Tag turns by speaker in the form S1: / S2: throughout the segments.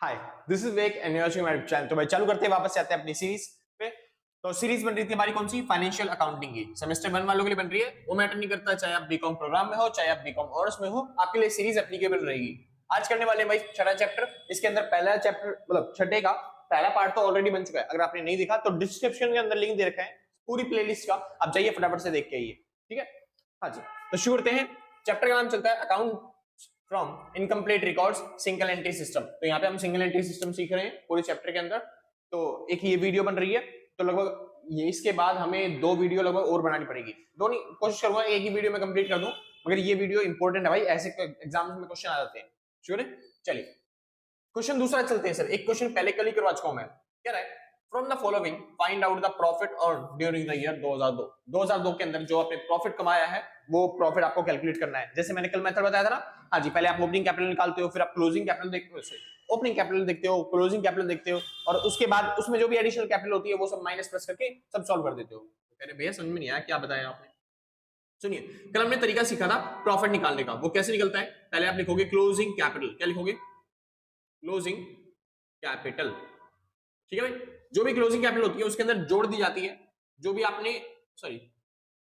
S1: Hi, this is Vek and you are watching my channel. तो भाई चालू करते हैं, वापस से आते हैं अपनी सीरीज पे। तो सीरीज बन रही थी हमारी कौन सी, फाइनेंशियल अकाउंटिंग की। सेमेस्टर 1 वालों के लिए बन रही है, वो मैटर नहीं करता चाहे आप बीकॉम प्रोग्राम में हो चाहे आप बीकॉम ऑनर्स में हो, आपके लिए सीरीज एप्लीकेबल रहेगी। आज करने वाले भाई छठा चैप्टर। इसके अंदर पहला चैप्टर मतलब छठे का पहला पार्ट तो ऑलरेडी बन चुका है। अगर आपने नहीं देखा तो डिस्क्रिप्शन के अंदर लिंक दे रखा है पूरी प्लेलिस्ट का, आप जाइए फटाफट से देख के आइए। ठीक है, हाँ जी। तो शुरू करते हैं। चैप्टर का नाम चलता है account from incomplete records single entry system. तो यहाँ पे हम सिंगल एंट्री सिस्टम सीख रहे हैं पूरे चैप्टर के अंदर। तो एक ये वीडियो बन रही है, तो लगभग ये इसके बाद हमें 2 वीडियो लगभग और बनानी पड़ेगी। दो नहीं, कोशिश करूंगा एक ही वीडियो में कंप्लीट कर दूं, मगर ये वीडियो इंपॉर्टेंट है भाई, ऐसे एग्जाम्स में क्वेश्चन आ जाते हैं। श्योर है? चलिए क्वेश्चन दूसरा चलते हैं। सर एक क्वेश्चन पहले कल ही करवा चुका हूं मैं। क्या है, from the following find out the profit earn during the year 2002 के अंदर जो आपने प्रॉफिट कमाया है वो प्रॉफिट आपको कैलकुलेट करना है। जैसे मैंने कल मेथड बताया था ना, हाँ जी, पहले आप ओपनिंग कैपिटल निकालते हो, फिर आप क्लोजिंग कैपिटल देखते हो, ओपनिंग कैपिटल देखते हो, क्लोजिंग कैपिटल देखते हो, और उसके बाद उसमें जो भी एडिशनल कैपिटल होती है वो सब माइनस प्लस करके सब सॉल्व कर देते हो। अरे भैया समझ में नहीं आया क्या बताया आपने? सुनिए, कल हमने तरीका सीखा था प्रॉफिट निकालने का। वो कैसे निकलता है, पहले आप लिखोगे क्लोजिंग कैपिटल। क्या लिखोगे? Closing capital. ठीक है भाई, जो भी क्लोजिंग कैपिटल होती है उसके अंदर जोड़ दी जाती है जो भी आपने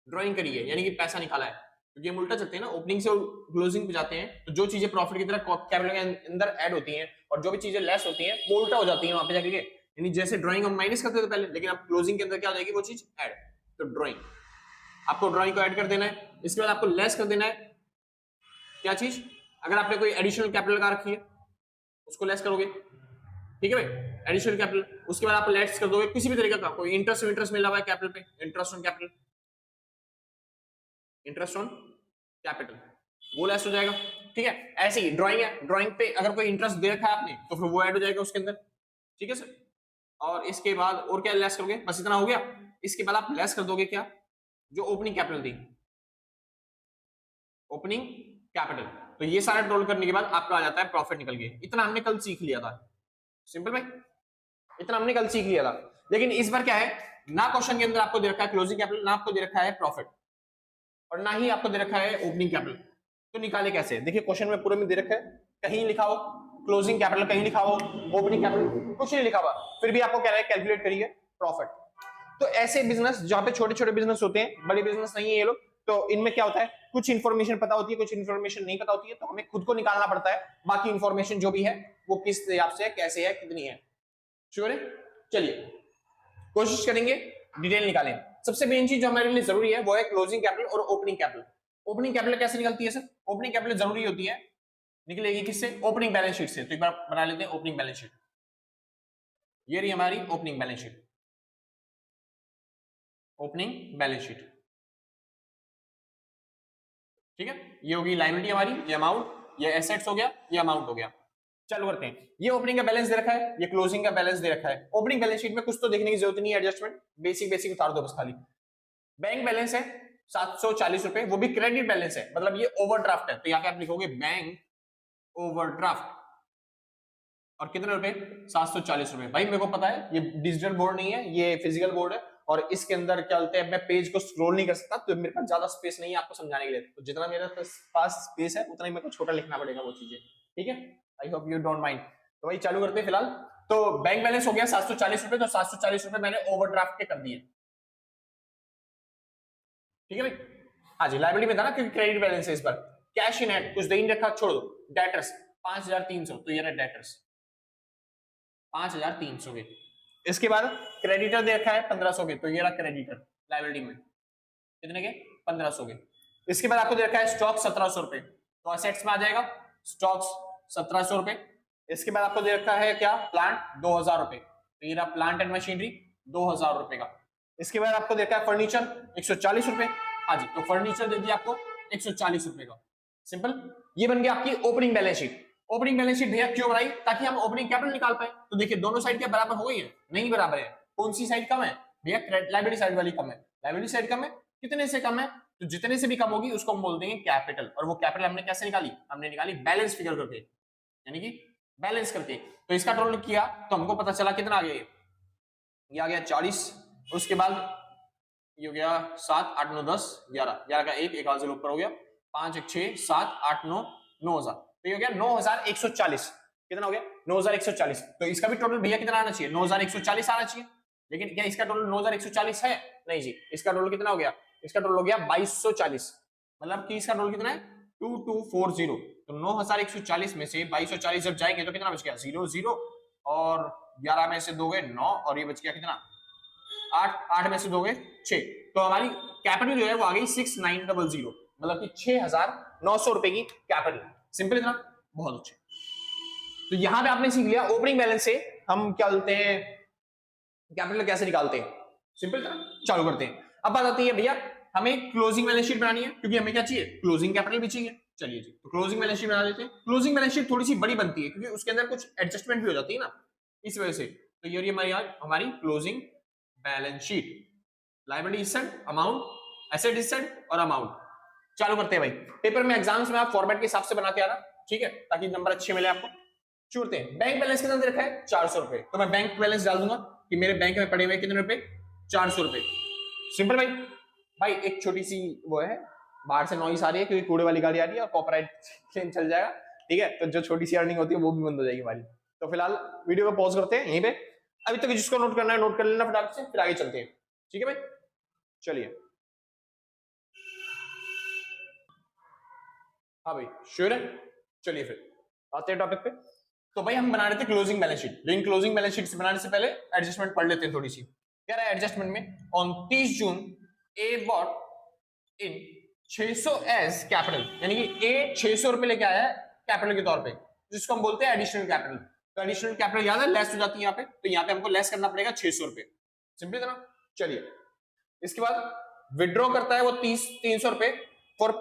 S1: ड्राइंग करी है, यानी कि पैसा निकाला है। क्योंकि हम उल्टा चलते हैं ना, ओपनिंग से क्लोजिंग पे जाते हैं, तो जो चीजें प्रॉफिट की तरह कैपिटल के अंदर ऐड होती हैं और जो भी चीजें लेस होती हैं वो उल्टा हो जाती है वहां पे जाके। यानी जैसे ड्राइंग हम माइनस करते थे पहले, लेकिन अब क्लोजिंग के अंदर क्या हो जाएगी वो चीज ऐड। तो ड्राइंग, आपको ड्राइंग को ऐड कर देना है, इसके बाद आपको लेस कर देना है क्या चीज, अगर आपने कोई एडिशनल कैपिटल लगा रखी है उसको लेस करोगे। ठीक है भाई, एडिशनल कैपिटल। उसके बाद आप लेस कर दोगे किसी भी तरीके का, कोई इंटरेस्ट मिला हुआ है कैपिटल पे, interest on capital, interest on capital वो लेस हो जाएगा। ठीक है, ऐसे ही ड्राइंग है, ड्राइंग पे अगर कोई इंटरेस्ट दे रखा है आपने तो फिर वो ऐड हो जाएगा उसके अंदर। ठीक है सर, और इसके बाद और क्या लेस करोगे, बस इतना हो गया। इसके बाद आप लेस कर दोगे क्या, जो ओपनिंग कैपिटल थी, ओपनिंग कैपिटल। तो ये सारा टोटल करने के बाद आपका आ जाता है प्रॉफिट निकल के। इतना हमने कल सीख लिया था, सिंपल भाई, इतना हमने कल सीख लिया था। लेकिन इस बार क्या है, ना क्वेश्चन के अंदर आपको दे रखा है क्लोजिंग कैपिटल, ना आपको दे रखा है प्रॉफिट, और ना ही आपको दे रखा है ओपनिंग कैपिटल। तो निकाले कैसे? देखिए क्वेश्चन में पूरे में दे रखा है, कहीं लिखा हो क्लोजिंग कैपिटल, कहीं लिखा हो ओपनिंग कैपिटल, कुछ नहीं लिखा हुआ, फिर भी आपको कह रहा है कैलकुलेट करिए प्रॉफिट। तो ऐसे बिजनेस जहां पे छोटे छोटे बिजनेस होते हैं, बड़े बिजनेस नहीं है ये लोग, तो इनमें क्या होता है, कुछ इंफॉर्मेशन पता होती है, कुछ इंफॉर्मेशन नहीं पता होती है, तो हमें खुद को निकालना पड़ता है। बाकी इंफॉर्मेशन जो भी है वो किस हिसाब से है, कैसे है, कितनी है। श्योर है? चलिए कोशिश करेंगे डिटेल निकालें। सबसे मेन चीज जो हमारे लिए जरूरी है वो है क्लोजिंग कैपिटल और ओपनिंग कैपिटल। ओपनिंग कैपिटल कैसे निकलती है सर? ओपनिंग कैपिटल जरूरी होती है, निकलेगी किससे? ओपनिंग बैलेंस शीट से। तो एक बार बना लेते हैं ओपनिंग बैलेंस शीट। ये रही हमारी opening balance sheet, opening balance sheet. ठीक है, ये होगी लायबिलिटी हमारी, ये अमाउंट, ये एसेट्स हो गया, ये अमाउंट हो गया। चालू करते हैं। ये ओपनिंग का बैलेंस दे रखा है, ये क्लोजिंग का बैलेंस दे रखा है। ओपनिंग बैलेंस शीट में कुछ तो देखने की जरूरत नहीं है, एडजस्टमेंट बेसिक बेसिक उतार दो बस खाली। बैंक बैलेंस है 740 रुपए, वो भी क्रेडिट बैलेंस है, मतलब ये ओवरड्राफ्ट है। तो यहाँ पे आप लिखोगे बैंक ओवरड्राफ्ट, और कितने रुपए? 740 रुपए। भाई मेरे को पता है ये डिजिटल बोर्ड नहीं है, ये फिजिकल बोर्ड है, और इसके अंदर क्या बोलते हैं, मैं पेज को स्क्रॉल नहीं कर सकता, तो मेरे पास ज्यादा स्पेस नहीं है आपको समझाने के लिए। तो जितना मेरे पास स्पेस है उतना ही मेरे को छोटा लिखना पड़ेगा वो चीजें। ठीक है, I hope you don't mind. तो भाई चालू करते हैं फिलहाल। तो बैंक बैलेंस हो गया 740 रुपए, तो 740 रुपए मैंने ओवरड्राफ्ट के कर दिए। ठीक है भाई, हाँ जी, लाइबिलिटी में था ना क्योंकि क्रेडिट बैलेंस है इस बार। कैश इन हैंड कुछ दे नहीं रखा, छोड़ दो। डेटर्स 5300, तो ये रहा डेटर्स 5300 के। इसके बाद क्रेडिटर दे रखा है 1500 के, तो ये रहा क्रेडिटर लाइबिलिटी में, कितने के? 1500 के। इसके बाद आपको दे रखा है स्टॉक 1700 रुपए, तो असेट्स में आ जाएगा स्टॉक्स 1700 रुपए। इसके बाद आपको दे रखा है क्या? प्लांट 2000 रुपए, तो ये रहा प्लांट एंड मशीनरी 2000 रुपए का। इसके बाद आपको दे रखा है फर्नीचर 140 रुपए, हाँ जी, तो फर्नीचर दे दिया आपको 140 रुपए का। सिंपल, ये बन गया आपकी opening balance sheet. Opening balance sheet भैया क्यों बनाई? ताकि हम ओपनिंग कैपिटल निकाल पाए। तो देखिए दोनों साइड क्या बराबर हो गई है? नहीं बराबर है। कौन सी साइड कम है भैया? लाइबिलिटी साइड वाली कम है। लाइबिलिटी साइड कम है, कितने से कम है? तो जितने से भी कम होगी उसको हम बोल देंगे कैपिटल। और वो कैपिटल हमने कैसे निकाली? हमने निकाली बैलेंस फिगर करके, यानी कि बैलेंस करके। तो इसका टोटल किया तो हमको पता चला कितना आ गया, ये आ गया 40। उसके बाद ये हो गया 7 8 9 10 11, 11 का 1 आधा ऊपर हो गया, 5 1 6 7 8 9 9000, तो ये हो गया 9140। कितना हो गया 9140। तो इसका भी टोटल भैया कितना आना चाहिए 9140 आना चाहिए। लेकिन क्या इसका टोटल 9140 है? नहीं जी, इसका टोटल कितना हो गया, इसका टोटल हो गया 2240। मतलब कि इसका टोटल कितना है 2240। तो 9140 में से 2240 जब जाएंगे तो कितना बच गया 00 और 11 में से 2 गए 9 और ये बच गया कितना 8, 8 में से 2 गए 6। तो हमारी कैपिटल जो है वो आ गई 6900, मतलब कि 6900 रुपए की कैपिटल। सिंपल इतना, बहुत अच्छे। तो यहां पे आपने सीख लिया ओपनिंग बैलेंस से हम क्या बोलते हैं कैपिटल कैसे निकालते हैं। सिंपल था, चालू करते हैं। अब बात आती है भैया हमें क्लोजिंग बैलेंस शीट बनानी है, क्योंकि हमें क्या चाहिए क्लोजिंग कैपिटल भी चाहिए। चलिए जी, तो क्लोजिंग बैलेंस शीट बना लेते हैं। क्लोजिंग बैलेंस शीट थोड़ी सी बड़ी बनती है क्योंकि उसके अंदर कुछ एडजस्टमेंट भी हो जाती है ना, इस वजह से। तो ये हमारी closing balance sheet, liability is said, amount, asset is said और अमाउंट। चालू करते हैं भाई। पेपर में एग्जाम्स में आप फॉर्मेट के हिसाब से बनाते आना, ठीक है, ताकि नंबर अच्छे मिले आपको। छोड़ते हैं। बैंक बैलेंस कितना दे रखा है 400 रुपए, तो मैं बैंक बैलेंस डाल दूंगा कि मेरे बैंक में पड़े हुए कितने रुपए 400 रुपए। सिंपल भाई। भाई एक छोटी सी वो है, बाहर से नॉइस आ रही है क्योंकि कूड़े वाली गाड़ी आ रही है और कॉपीराइट क्लेम चल जाएगा, ठीक है। तो जो छोटी सी अर्निंग होती है वो भी बंद हो जाएगी हमारी। तो फिलहाल वीडियो को पॉज करते हैं यहीं पे। अभी तक जिसको नोट करना है नोट कर लेना फटाफट से, फिर आगे चलते हैं, ठीक है भाई। चलिए, हाँ भाई श्योर है। चलिए फिर आते हैं टॉपिक पे। तो भाई हम बना रहे थे क्लोजिंग बैलेंस शीट, लेकिन क्लोजिंग बैलेंस शीट बनाने से पहले एडजस्टमेंट पढ़ लेते हैं थोड़ी सी। क्या रहा है एडजस्टमेंट में, on 30 June a bought in 600 as capital, यानी कि ए 600 रुपए लेके आया है कैपिटल के तौर पे, जिसको हम बोलते हैं एडिशनल कैपिटल। तो एडिशनल कैपिटल याद है लेस हो जाती है यहाँ पे, तो यहाँ पे हमको लेस करना पड़ेगा 600 रुपए। सिंपल था ना। चलिए, इसके बाद विड्रॉ करता है वो 300 रुपए फॉर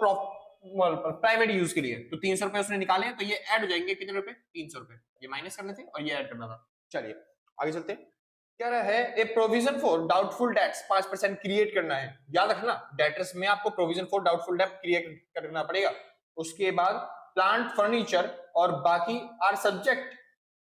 S1: प्राइवेट यूज के लिए। तो 300 रुपए उसने निकाले, तो ये ऐड हो जाएंगे कितने रुपए 300 रुपए, ये माइनस करने थे और ये ऐड करना था। चलिए आगे चलते हैं। क्या रहा है ए provision for doubtful debts 5% create करना है। याद रखना डेटर्स में आपको provision for doubtful debt create करना पड़ेगा। उसके बाद प्लांट फर्नीचर और बाकी आर सब्जेक्ट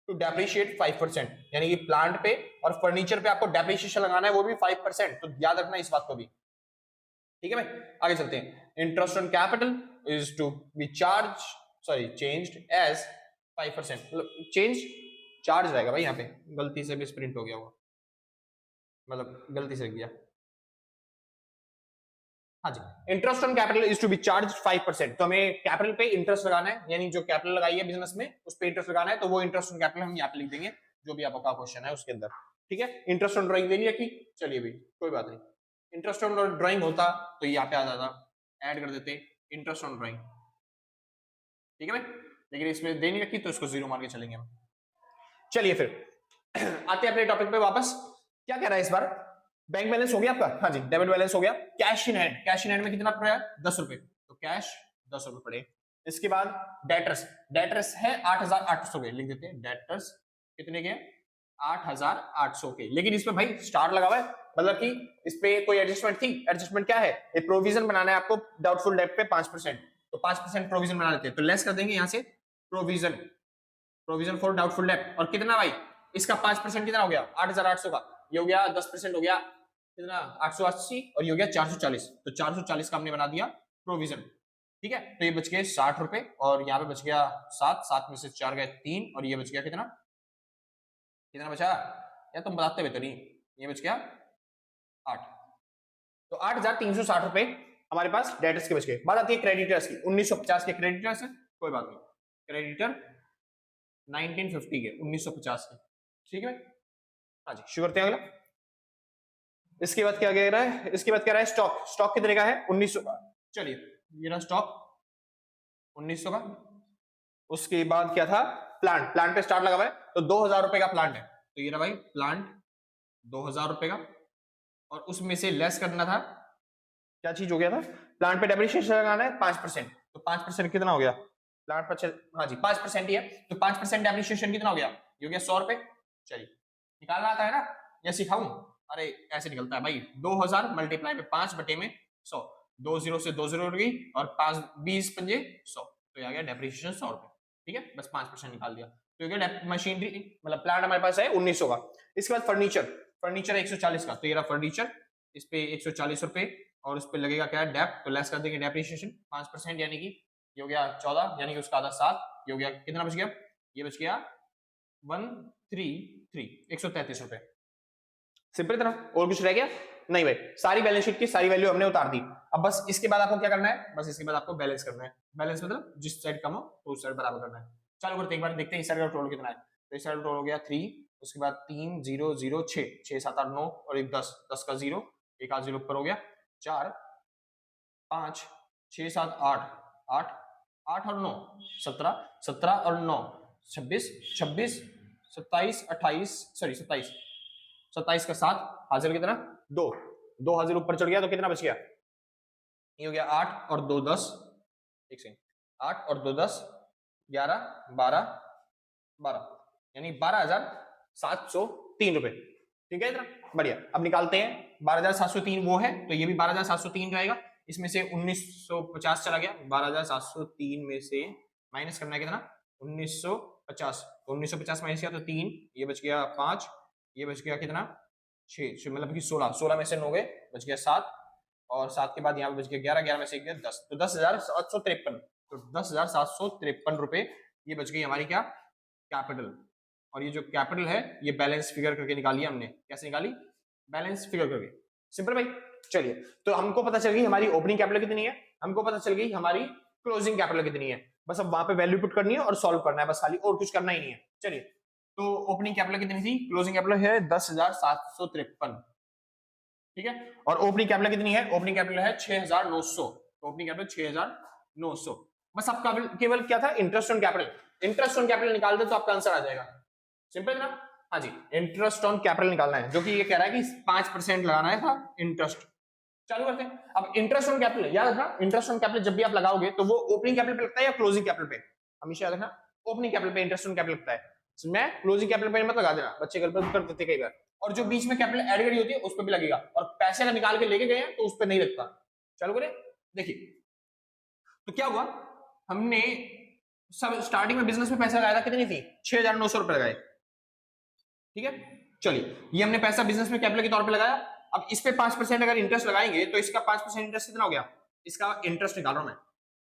S1: टू डेप्रिशिएट 5%, यानी कि प्लांट पे और फर्नीचर पे आपको डेप्रिशिएशन लगाना है, वो भी 5%। तो याद रखना इस बात को भी, ठीक है भाई। आगे चलते हैं। Interest on capital is to be changed as 5%। Change charge रहेगा भाई, यहाँ पे गलती से भी प्रिंट हो गया हुआ, मतलब गलती से गया। हाँ जी, interest on capital is to be charge 5%। तो हमें कैपिटल पे इंटरेस्ट लगाना है, यानी जो कैपिटल लगाई है बिजनेस में उस पे इंटरेस्ट लगाना है। तो वो इंटरेस्ट ऑन कैपिटल हम यहाँ पे लिख देंगे, जो भी आपका क्वेश्चन है उसके अंदर, ठीक है। इंटरेस्ट ऑन ड्राइंग देनी रखी, चलिए भाई कोई बात नहीं। इंटरेस्ट ऑन ड्राइंग होता तो यहाँ पे आ जाता, ऐड कर देते इंटरेस्ट ऑन ड्राइंग, ठीक है भाई। लेकिन इसमें देनी रखी तो इसको जीरो मार के चलेंगे हम। चलिए फिर आते हैं अपने टॉपिक पे वापस। क्या कह रहा है इस बार, बैंक बैलेंस हो गया आपका, हाँ जी डेबिट बैलेंस हो गया। Cash in hand, cash in hand में कितना पड़ा 10 रुपए, तो कैश 10 रुपए पड़े। इसके बाद डेटर्स, डेटर्स है 8800 के, लिख देते हैं डेटर्स कितने के 8800 के। लेकिन इसमें भाई स्टार लगा हुआ है, मतलब कि इस पे कोई एडजस्टमेंट थी। एडजस्टमेंट क्या है, एक प्रोविजन बनाना है आपको डाउटफुल डेट पे 5%, तो 5% प्रोविजन बना लेते हैं। तो लेस कर देंगे यहाँ से प्रोविजन फॉर डाउटफुल डेट। और कितना भाई इसका 5% कितना हो गया 8800 का, ये हो गया 10% हो गया कितना 880 और ये हो गया 440। तो 440 का हमने बना दिया प्रोविजन, ठीक है। तो ये बच गए 60 रुपए और यहाँ पे बच गया 7 में से 4 गए 3 और ये बच गया कितना बचा या तुम बताते हुए तो नहीं, ये बच गया 8। तो 8360 रुपए हमारे पास डेटर्स के बच गए। बात आती है क्रेडिटर्स की। 1950 के क्रेडिटर्स है, कोई बात नहीं, क्रेडिटर 1950 के 1950 के, ठीक है। हाँ जी शुरू करते हैं अगला। इसके बाद क्या कह रहा है, इसके बाद कह रहा है स्टॉक, स्टॉक कितने का है 1900 का। चलिए ये रहा स्टॉक 1900 का। उसके बाद क्या था प्लांट, प्लांट पे स्टार्ट लगा हुआ है तो 2000 रुपए का प्लांट है, तो ये रहा भाई प्लांट 2000 रुपए का। और उसमें से लेस करना था, क्या चीज हो गया था, प्लांट पे डेप्रिसिएशन लगाना है 5%, तो 5% कितना हो गया प्लांट पर, हाँ जी 5% ही है, तो 5% डेप्रिसिएशन कितना हो गया, ये हो गया 100 रुपए। चलिए निकालना आता है ना, या सिखाऊं, अरे ऐसे निकलता है भाई 2000 मल्टीप्लाई में 5 बटे में 100, 2 0 से 2 0 गई और 5 20 पंजे 100, तो ये आ गया डेप्रिसिएशन 100 रुपए, ठीक है। बस 5% निकाल दिया, तो ये गया मशीनरी, मतलब प्लांट हमारे पास है 1900 का। इसके बाद फर्नीचर, फर्नीचर 140 का, तो ये रहा फर्नीचर, इस पे 140 रुपए और उस पे लगेगा क्या डेप, तो लेस कर देंगे डेप्रिसिएशन 5%, यानी कि ये हो गया 14, यानी कि उसका आधा 7, ये हो गया कितना बच गया ये बच गया 133 133 रुपए। सिंपल इतना, और कुछ रह गया नहीं भाई, सारी बैलेंस शीट की सारी वैल्यू हमने उतार दी। अब बस इसके बाद आपको क्या करना है, बस इसके बाद आपको बैलेंस करना है। बैलेंस मतलब जिस साइड कम हो तो उस साइड बराबर करना है। चालू करते हैं, एक बार देखते हैं इस साइड का टोटल कितना है। तो इस साइड का टोटल हो गया 3, उसके बाद 3 0 0 6 6 7 8 9 और एक 10 10 का 0, एक आध 0 ऊपर हो गया, 4 5 6 7 8 8 8 और 9 17 17 और 9 26 26 27 28 सॉरी 27 27 का 7 हाजिर कितना 2 2 हाजिर ऊपर चढ़ गया तो कितना बच गया, ये हो गया 8 और 2 10, एक सेकंड, 8 और 2 10 11 12 12 यानी 12,703 रुपए। ठीक है इतना बढ़िया। अब निकालते हैं 12,703 वो है तो ये भी 12,703 रहेगा। इसमें से 1950 चला गया, 12,703 में से माइनस करना है कितना 1950, तो 1950 माइनस किया तो 3, ये बच गया 5, ये बच गया कितना 6 मतलब कि 16 में से 9 गए, बच गया 7 और 7 के बाद यहाँ पे बच गया 11, 11 में से गया 10, तो 10,753, तो 10,753 रुपए ये बच गई हमारी क्या कैपिटल। और ये जो कैपिटल है ये बैलेंस फिगर करके निकाली हमने। कैसे निकाली, बैलेंस फिगर करके। सिंपल भाई। चलिए तो हमको पता चल गई हमारी ओपनिंग कैपिटल कितनी है, हमको पता चल गई हमारी क्लोजिंग कैपिटल कितनी है। बस अब वहां पे वैल्यू पुट करनी है और सॉल्व करना है बस खाली, और कुछ करना ही नहीं है। चलिए तो ओपनिंग कैपिटल कितनी थी, क्लोजिंग कैपिटल है 10,753, ठीक है। और ओपनिंग कैपिटल कितनी है, ओपनिंग कैपिटल है 6,900, ओपनिंग कैपिटल 6,900। बस आपका केवल क्या था, interest on capital, interest on capital निकाल दे तो आपका आंसर आ जाएगा। सिंपल ना, हाँ जी, इंटरेस्ट ऑन कैपिटल निकालना है, जो कि ये कह रहा है कि 5% लगाना है था इंटरेस्ट। चालू करते हैं। अब इंटरेस्ट ऑन कैपिटल याद रखना, इंटरेस्ट ऑन कैपिटल जब भी आप लगाओगे तो वो ओपनिंग कैपिटल पे लगता है या क्लोजिंग कैपिटल पे, हमेशा याद रखना ओपनिंग कैपिटल पे इंटरेस्ट ऑन कैपिटल लगता है। मैं क्लोजिंग कैपिटल पे मत लगा देना, बच्चे गलत कर देते कई बार। और जो बीच में कैपिटल ऐड करी होती है उस पर भी लगेगा, और पैसे अगर निकाल के लेके गए हैं तो उस पर नहीं लगता। चालू करें, देखिए तो क्या हुआ, हमने सब स्टार्टिंग में बिजनेस में पैसा लगाया था, कितनी थी 6,900 रुपए लगाए, ठीक है। चलिए ये हमने पैसा बिजनेस में कैपिटल के तौर पे लगाया। अब इस पे 5% अगर इंटरेस्ट लगाएंगे तो इसका 5% इंटरेस्ट कितना हो गया, इसका इंटरेस्ट निकाल रहा हूं मैं,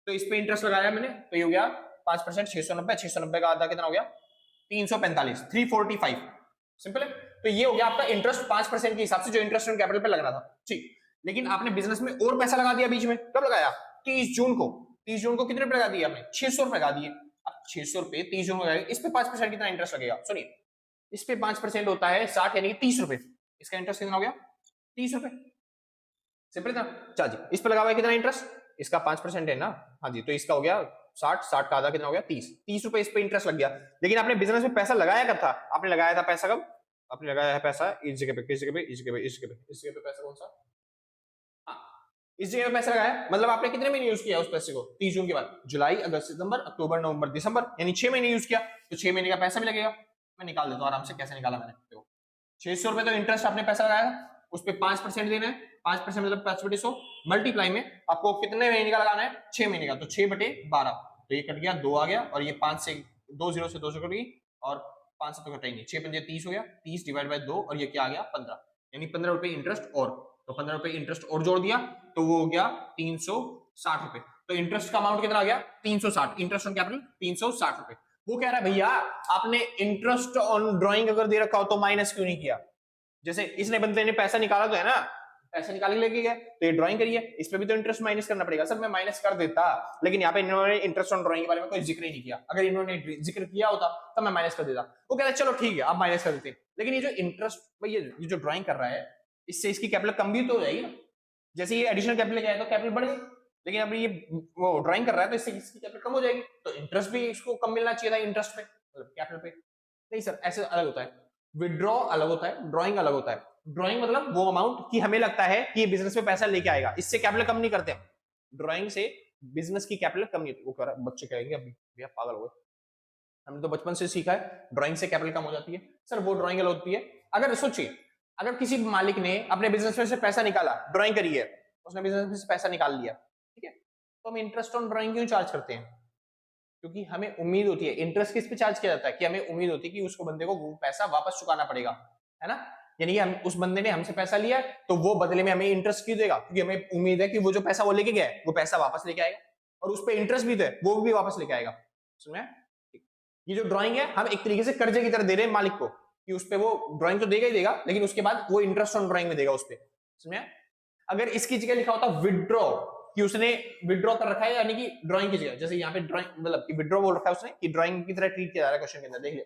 S1: तो इस पे इंटरेस्ट लगाया मैंने तो ये हो गया 5% 690, 690 का आधा कितना हो गया 345, 345। सिंपल है। तो ये हो गया आपका इंटरेस्ट 5% के हिसाब से जो इंटरेस्ट ऑन कैपिटल पे लग रहा था, ठीक। लेकिन आपने बिजनेस में और पैसा लगा दिया बीच में, कब लगाया 30 जून को, 30 जून को कितने रुपए लगा दिए आपने 600 रुपए लगा दिए। अब 600 रुपए 30 जून को लगाएंगे, इस पे 5% कितना इंटरेस्ट लगेगा, सुनिए इस पे 5% होता है 60 यानी कि 30 रुपए, इसका इंटरेस्ट कितना हो गया 30 रुपए। सिंपल था। चल जी इस पे लगा हुआ है कितना इंटरेस्ट, इसका 5% है ना, हाँ जी, तो इसका हो गया 60, 60 का आधा कितना हो गया 30, 30 रुपए इस पे इंटरेस्ट लग गया। लेकिन आपने बिजनेस में पैसा लगाया कब था, आपने लगाया था पैसा कब, आपने लगाया है पैसा इस जगह पे, किस जगह पे, इस जगह पे, इस जगह पे, इस जगह पे पैसा कौन सा, हाँ इस जगह पे पैसा लगाया। मतलब आपने कितने महीने यूज किया उस पैसे को, 30 जून के बाद जुलाई अगस्त सितंबर अक्टूबर नवंबर दिसंबर, यानी 6 महीने यूज किया, तो 6 महीने का पैसा भी लगेगा। मैं निकाल देता हूँ आराम से, कैसे निकाला मैंने, देखो 600 रुपए तो इंटरेस्ट आपने पैसा लगाया, उस पे 5% देना है, 5% मतलब 5/100 मल्टीप्लाई में आपको कितने महीने का लगाना है 6 महीने का, तो 6/12, तो ये कट गया 2 आ गया, और ये 5 से 2 0 से 2 से कट गई, और 5 से तो कटा ही नहीं, 6 पंजे 30 हो गया, 30 डिवाइड बाय 2, और ये क्या आ गया 15, यानी 15 रुपए इंटरेस्ट, और तो 15 रुपए इंटरेस्ट और जोड़ दिया तो वो हो गया 360 रुपए। तो इंटरेस्ट का अमाउंट कितना आ गया 360, इंटरेस्ट ऑन कैपिटल 360 रुपए। वो कह रहा है भैया आपने इंटरेस्ट ऑन ड्राइंग अगर दे रखा हो तो माइनस क्यों नहीं किया, जैसे इसने बंदे ने पैसा निकाला तो है ना, पैसा निकाल लेके गया तो ये ड्राइंग करिए, इस पे भी तो इंटरेस्ट माइनस करना पड़ेगा। सर मैं माइनस कर देता, लेकिन यहाँ पे इन्होंने इंटरेस्ट ऑन ड्राइंग के बारे में कोई जिक्र ही नहीं किया, अगर इन्होंने जिक्र किया होता तो मैं माइनस कर देता। वो कह रहा है चलो ठीक है आप माइनस कर देते हैं, लेकिन ये जो इंटरेस्ट ये जो ड्राइंग कर रहा है इससे इसकी कैपिटल कम भी तो हो जाएगी ना, जैसे ये एडिशनल कैपिटल लेके आया तो कैपिटल बढ़ गई, लेकिन अब ये वो ड्राइंग कर रहा है तो इससे इसकी कैपिटल कम हो जाएगी, तो इंटरेस्ट भी इसको कम मिलना चाहिए था इंटरेस्ट पे, मतलब कैपिटल पे। नहीं सर ऐसे अलग होता है, विड्रॉ अलग होता है, ड्राइंग अलग होता है। ड्राइंग मतलब वो अमाउंट की हमें लगता है कि ये बिजनेस में पैसा लेके आएगा, इससे कैपिटल कम नहीं करते हम, ड्राइंग से बिजनेस की कैपिटल कम नहीं होती। वो कह रहा है बच्चे कहेंगे अभी भैया पागल हो गए, हमने तो बचपन से सीखा है ड्राइंग से कैपिटल कम हो जाती है। सर वो ड्राइंग अलग होती है, अगर सोचिए अगर किसी मालिक ने अपने बिजनेस में से पैसा निकाला, ड्राइंग करी है, उसने बिजनेस में से पैसा निकाल लिया, ठीक है, तो हम इंटरेस्ट ऑन ड्राइंग क्यों चार्ज करते हैं, क्योंकि हमें उम्मीद होती है, इंटरेस्ट किस पे चार्ज किया जाता है कि हमें उम्मीद होती है कि उसको बंदे को वो पैसा वापस चुकाना पड़ेगा, है ना, यानी कि हम उस बंदे ने हमसे पैसा लिया तो वो बदले में हमें इंटरेस्ट क्यों देगा, क्योंकि हमें उम्मीद है कि वो जो पैसा वो लेके गया है वो पैसा वापस लेके आएगा, और उस पर इंटरेस्ट भी तो है वो भी वापस लेके आएगा। सुन में ये जो ड्राइंग है हम एक तरीके से कर्जे की तरह दे रहे हैं मालिक को, कि उस पे वो ड्राइंग तो देगा ही देगा, लेकिन उसके बाद वो इंटरेस्ट ऑन ड्राइंग में देगा उस पे, समझे? अगर इसकी जगह लिखा होता विड्रॉ, कि उसने विड्रॉ कर रखा है, यानी कि ड्राइंग की जगह, जैसे यहाँ पे ड्राइंग मतलब कि विड्रॉ बोल रखा है उसने, कि ड्राइंग की तरह ट्रीट किया जा रहा है क्वेश्चन के अंदर, देख लिया।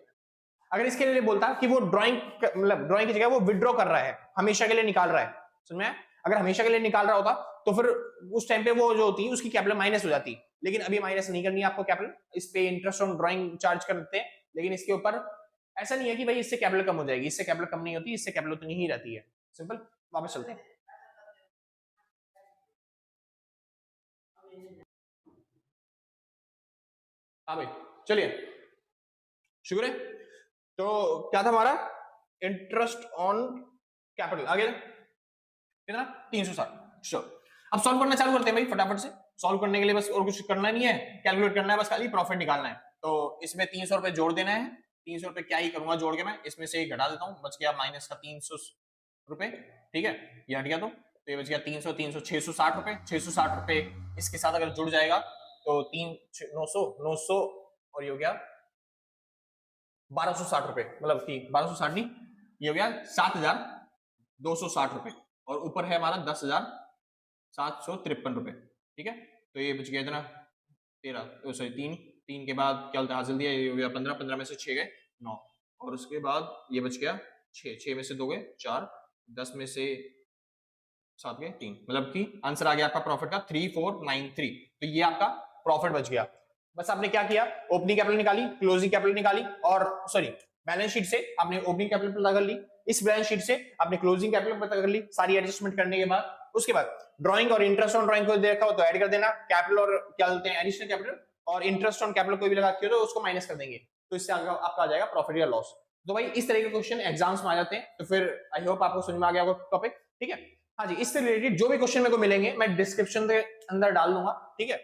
S1: अगर इसके लिए बोलता कि वो ड्राइंग मतलब ड्राइंग की जगह वो विड्रॉ कर रहा है, हमेशा के लिए निकाल रहा है, समझ में? अगर हमेशा के लिए निकाल रहा होता तो फिर उस टाइम पे वो जो होती है उसकी कैपिटल माइनस हो जाती, लेकिन अभी माइनस नहीं करनी है आपको कैपिटल, इस पे इंटरेस्ट ऑन ड्राइंग चार्ज करते हैं, लेकिन इसके ऊपर ऐसा नहीं है कि भाई इससे कैपिटल कम हो जाएगी, इससे कैपिटल कम नहीं होती, इससे कैपिटल उतनी ही रहती है, सिंपल। वापस चलते हैं। हाँ भाई चलिए, शुक्र है। तो क्या था हमारा, इंटरेस्ट ऑन कैपिटल, आगे कितना 360। श्योर, अब सॉल्व करना चालू करते हैं भाई फटाफट से। सॉल्व करने के लिए बस और कुछ करना नहीं है, कैलकुलेट करना है, बस खाली प्रॉफिट निकालना है। तो इसमें 300 रुपए जोड़ देना है, 300 रुपए क्या ही करूंगा जोड़ के, मैं इसमें से घटा देता हूँ, बच गया माइनस का 300 रुपए, ठीक है, ये हट गया, तो ये बच गया 300 300 660 रुपए, 660 रुपए इसके साथ अगर जुड़ जाएगा तो 900 और ये हो गया 1260 रुपए, मतलब कि 1260 नहीं, ये हो गया 7260 रुपए, और ऊपर है हमारा 10,753 रुपए, ठीक है। तो ये बच गया इतना 13, सॉरी 3 के बाद क्या होता है हासिल दिया, ये हो गया 15, 15 में से 6 गए 9, और उसके बाद ये बच गया 6 में से 2 गए 4, 10 में से 7 गए 3, मतलब कि आंसर आ गया आपका प्रॉफिट का 3493। तो ये आपका प्रॉफिट बच गया। बस आपने क्या किया, ओपनिंग कैपिटल निकाली, क्लोजिंग कैपिटल निकाली, और सॉरी बैलेंस शीट से आपने ओपनिंग कैपिटल पता कर ली, इस बैलेंस शीट से आपने क्लोजिंग कैपिटल पता कर ली, सारी एडजस्टमेंट करने के बाद उसके बाद ड्राइंग और इंटरेस्ट ऑन ड्राइंग को देखा हो तो ऐड कर देना, कैपिटल और क्या बोलते हैं एडिशनल कैपिटल और इंटरेस्ट ऑन कैपिटल कोई भी लगा के हो तो उसको माइनस कर देंगे, तो इससे आपका आ जाएगा प्रॉफिट या लॉस। तो भाई इस तरह के क्वेश्चन एग्जाम्स में आ जाते हैं, तो फिर आई होप आपको समझ में आ गया होगा टॉपिक, ठीक है। हाँ जी, इससे रिलेटेड जो भी क्वेश्चन मेरे को मिलेंगे मैं डिस्क्रिप्शन के अंदर डाल दूंगा, ठीक है।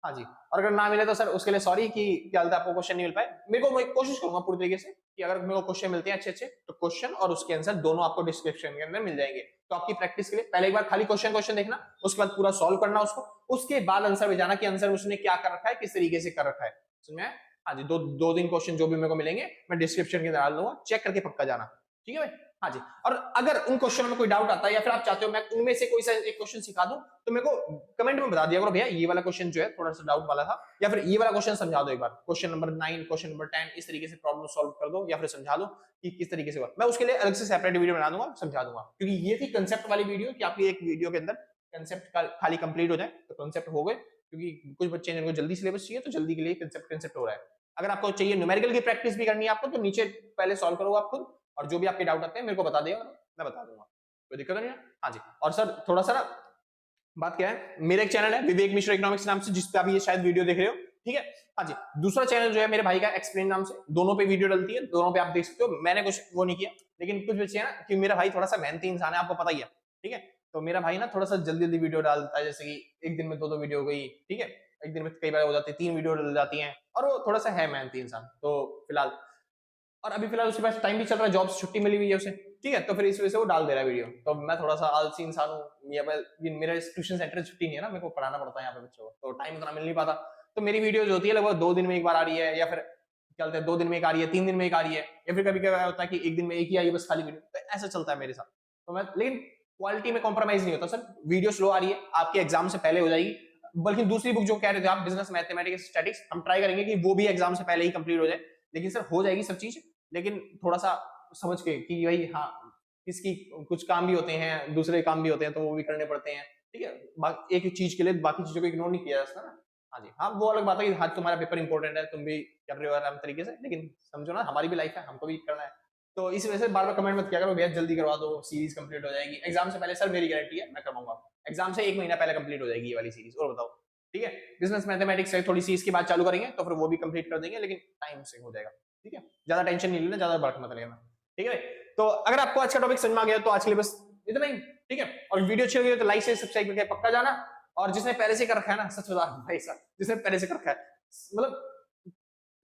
S1: हाँ जी, और अगर ना मिले तो सर उसके लिए सॉरी कि क्या बोलते हैं आपको क्वेश्चन नहीं मिल पाए, मेरे को मैं कोशिश करूंगा पूरी तरीके से कि अगर मेरे को क्वेश्चन मिलते हैं अच्छे अच्छे तो क्वेश्चन और उसके आंसर दोनों आपको डिस्क्रिप्शन के अंदर मिल जाएंगे। तो आपकी प्रैक्टिस के लिए पहले एक बार खाली क्वेश्चन देखना, उसके बाद पूरा सॉल्व करना उसको, उसके बाद आंसर में जाना कि आंसर उसने क्या कर रखा है, किस तरीके से कर रखा है, समझ में? हाँ जी, दो दिन क्वेश्चन जो भी मेरे को मिलेंगे मैं डिस्क्रिप्शन के अंदर डाल दूंगा, चेक करके पक्का जाना, ठीक है भाई। हाँ जी, और अगर उन क्वेश्चन में कोई डाउट आता है या फिर आप चाहते हो मैं उनमें से कोई सा एक क्वेश्चन सिखा दूं तो मेरे को कमेंट में बता दिया करो, भैया ये वाला क्वेश्चन जो है थोड़ा सा डाउट वाला था, या फिर ये वाला क्वेश्चन समझा दो एक बार, क्वेश्चन नंबर 9 क्वेश्चन नंबर 10 इस तरीके से प्रॉब्लम सॉल्व कर दो या फिर समझा दो कि किस तरीके से हुआ, मैं उसके लिए अलग से सेपरेट वीडियो बना दूंगा, समझा दूंगा, क्योंकि ये थी कंसेप्ट वाली वीडियो कि आपकी एक वीडियो के अंदर कंसेप्ट खाली कंप्लीट हो जाए, तो कंसेप्ट हो गए, क्योंकि कुछ बच्चे जिनको जल्दी सिलेबस चाहिए तो जल्दी के लिए कंसेप्ट हो रहा है। अगर आपको चाहिए न्यूमेरिकल की प्रैक्टिस भी करनी है आपको तो नीचे पहले सॉल्व करो आप खुद, और जो भी आपके डाउट आते हैं मेरे को बता देगा, मैं बता दूंगा, कोई दिक्कत नहीं है। हाँ जी, और सर थोड़ा सा ना बात क्या है, मेरा एक चैनल है विवेक मिश्रा इकोनॉमिक्स नाम से, जिस पे आप ये शायद वीडियो देख रहे हो, ठीक है। हाँ जी, दूसरा चैनल जो है मेरे भाई का एक्सप्लेन नाम से, दोनों पे वीडियो डलती है, दोनों पे आप देख सकते हो, मैंने कुछ वो नहीं किया, लेकिन कुछ बच्चे हैं ना कि मेरा भाई थोड़ा सा मेहनती इंसान है, आपको पता ही है, ठीक है। तो मेरा भाई ना थोड़ा सा जल्दी जल्दी वीडियो डालता है, जैसे कि एक दिन में 2 वीडियो हो गई, ठीक है, एक दिन में कई बार हो जाती है 3 वीडियो डल जाती हैं, और वो थोड़ा सा है मेहनती इंसान, तो फिलहाल और अभी फिलहाल उसके पास टाइम भी चल रहा है, जॉब से छुट्टी मिली हुई है उसे, ठीक है, तो फिर इस वजह से वो डाल दे रहा है वीडियो, तो मैं थोड़ा सा आलसी इंसान हूँ, मेरा ट्यूशन सेंटर छुट्टी नहीं है ना, मेरे को पढ़ाना पड़ता है यहाँ पे बच्चों को, तो टाइम उतना मिल नहीं पाता, तो मेरी वीडियो जो होती है लगभग 2 दिन में एक बार आ रही है, या फिर क्या बोलते हैं 2 दिन में एक आ रही है, 3 दिन में एक आ रही है, या फिर कभी कभी होता है कि एक दिन में एक ही आई है बस खाली वीडियो, तो ऐसा चलता है मेरे साथ। तो मैं लेकिन क्वालिटी में कॉम्प्रोमाइज नहीं होता सर, वीडियो स्लो आ रही है, आपके एग्जाम से पहले हो जाएगी, बल्कि दूसरी बुक जो कह रहे थे आप बिजनेस मैथमेटिक्स स्टैटिक्स, हम ट्राई करेंगे कि वो भी एग्जाम से पहले ही कंप्लीट हो जाए, लेकिन सर हो जाएगी सब चीज, लेकिन थोड़ा सा समझ के कि भाई हाँ किसकी कुछ काम भी होते हैं, दूसरे काम भी होते हैं, तो वो भी करने पड़ते हैं, ठीक है, एक चीज के लिए बाकी चीजों को इग्नोर नहीं किया जा सकता ना। हाँ जी, हाँ वो अलग बात है कि हाँ तुम्हारा पेपर इंपॉर्टेंट है, तुम भी कर रहे हो आराम तरीके से, लेकिन समझो ना हमारी भी लाइफ है, हमको भी करना है, तो इस वजह से बार बार कमेंट मत किया करो भैया जल्दी करवा दो, सीरीज कंप्लीट हो जाएगी एग्जाम से पहले, सर मेरी गारंटी है मैं करवाऊंगा, एग्जाम से 1 महीना पहले कंप्लीट हो जाएगी ये वाली सीरीज, और बताओ, ठीक है। बिजनेस मैथमेटिक्स से थोड़ी सी इसके बाद चालू करेंगे तो फिर वो भी कंप्लीट कर देंगे, लेकिन टाइम से हो जाएगा, ठीक है, ज्यादा टेंशन नहीं लेना, ज्यादा बर्क मत लेना, ठीक है। तो अगर आपको आज का टॉपिक समझ में आ गया तो आज के लिए बस इतना ही, ठीक है, और वीडियो अच्छी लगी तो लाइक से सब्सक्राइब करके पक्का जाना, और जिसने पहले से कर रखा है ना, सच बता भाई साहब, जिसने पहले से कर रखा है, मतलब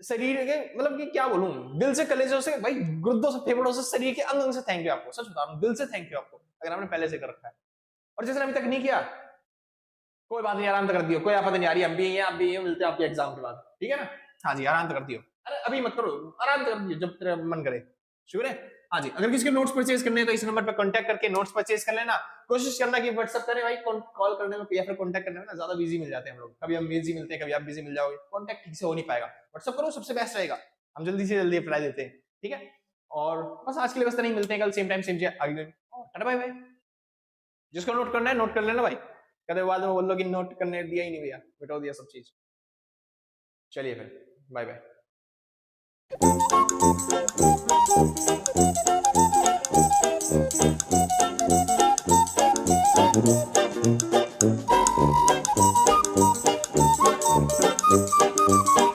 S1: शरीर के मतलब कि क्या बोलूं, दिल से कलेजों से भाई, गुर्दों से फेफड़ों से शरीर के अंग अंग से थैंक यू आपको, सच बता रहा हूं, दिल से थैंक यू आपको अगर आपने पहले से कर रखा है, और जिसने अभी तक नहीं किया कोई बात नहीं, आराम से कर दियो, कोई आपत्ति नहीं आ रही, हम भी हैं, आप भी हैं, मिलते हैं आपके एग्जाम के बाद, ठीक है ना। हाँ जी, आराम से कर दियो, अरे अभी मत करो, आराम कर दियो जब तेरा मन करे। शुक्र है। हाँ जी, अगर किसी के नोट्स परचेज करने हैं तो इस नंबर पर कांटेक्ट करके नोट्स परचेज कर लेना। कोशिश करना कि व्हाट्सएप करें भाई, कॉल करने में या फिर कांटेक्ट करने में ना ज्यादा बिजी मिल जाते हैं हम लोग। कभी हम बिजी मिलते हैं, कभी आप बिजी मिल जाओगे, कांटेक्ट ठीक से हो नहीं पाएगा। व्हाट्सएप करो, सबसे बेस्ट रहेगा, हम जल्दी से जल्दी रिप्लाई देते हैं। ठीक है, और बस आज के लिए बस नहीं, मिलते हैं कल सेम टाइम सेम चीज आगे। Tata bye bye. जिसको नोट करना है नोट कर लेना भाई, कहते बाद में बोल लो कि नोट करने दिया ही नहीं भैया, मिटा दिया सब चीज। चलिए फिर बाय बाय। Thank you.